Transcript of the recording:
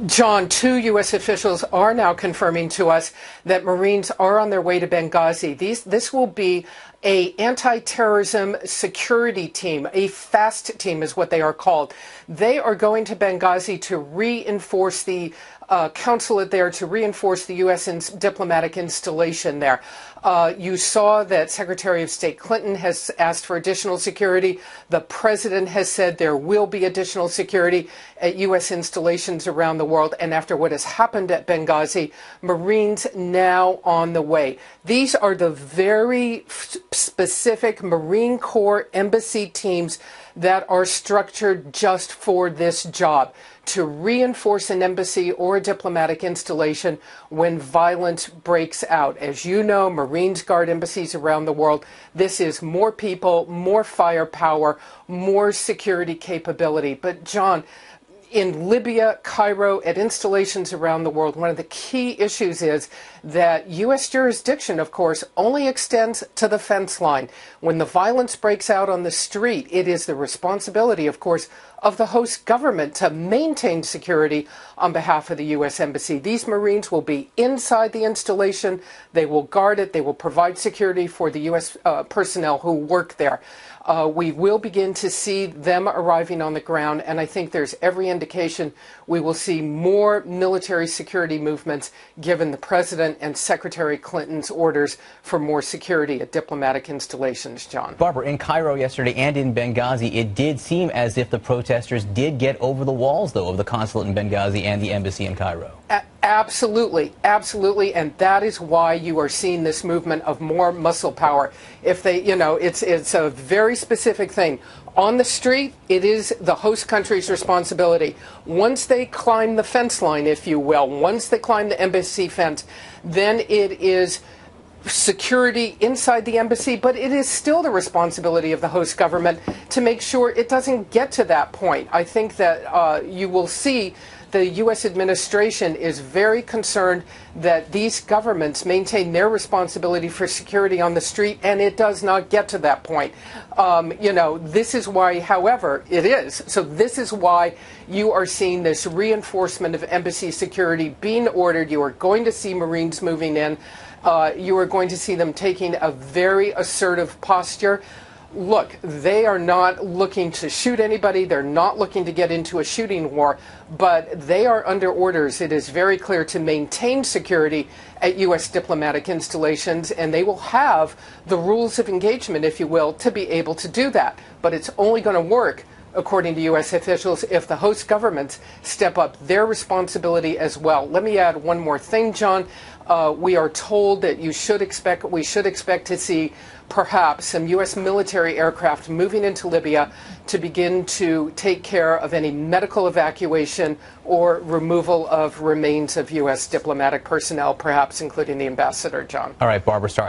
John, two U.S. officials are now confirming to us that Marines are on their way to Benghazi. This will be a anti-terrorism security team, a FAST team is what they are called. They are going to Benghazi to reinforce the consulate there, to reinforce the U.S. diplomatic installation there. You saw that Secretary of State Clinton has asked for additional security. The president has said there will be additional security at U.S. installations around the world. And after what has happened at Benghazi, Marines now on the way. These are the very specific Marine Corps embassy teams that are structured just for this job, to reinforce an embassy or a diplomatic installation when violence breaks out. As you know, Marines guard embassies around the world. This is more people, more firepower, more security capability. But John, in Libya, Cairo, at installations around the world, one of the key issues is that U.S. jurisdiction, of course, only extends to the fence line. When the violence breaks out on the street, it is the responsibility, of course, of the host government to maintain security on behalf of the U.S. Embassy. These Marines will be inside the installation. They will guard it. They will provide security for the U.S. Personnel who work there. We will begin to see them arriving on the ground, and I think there's every indication we will see more military security movements given the President and Secretary Clinton's orders for more security at diplomatic installations, John. Barbara, in Cairo yesterday and in Benghazi, it did seem as if the protesters did get over the walls, though, of the consulate in Benghazi and the embassy in Cairo. Absolutely, absolutely, and that is why you are seeing this movement of more muscle power. If they, it's a very specific thing. On the street, it is the host country's responsibility. Once they climb the fence line, if you will, once they climb the embassy fence, then it is security inside the embassy, but it is still the responsibility of the host government to make sure it doesn't get to that point. I think that you will see the U.S. administration is very concerned that these governments maintain their responsibility for security on the street, and it does not get to that point. This is why, however, it is. So this is why you are seeing this reinforcement of embassy security being ordered. You are going to see Marines moving in. You are going to see them taking a very assertive posture. Look, they are not looking to shoot anybody. They're not looking to get into a shooting war, but they are under orders. It is very clear to maintain security at U.S. diplomatic installations, and they will have the rules of engagement, if you will, to be able to do that. But it's only going to work, according to U.S. officials, if the host governments step up their responsibility as well. Let me add one more thing, John. We are told that we should expect to see perhaps some U.S. military aircraft moving into Libya to begin to take care of any medical evacuation or removal of remains of U.S. diplomatic personnel, perhaps including the ambassador, John. All right, Barbara Starr.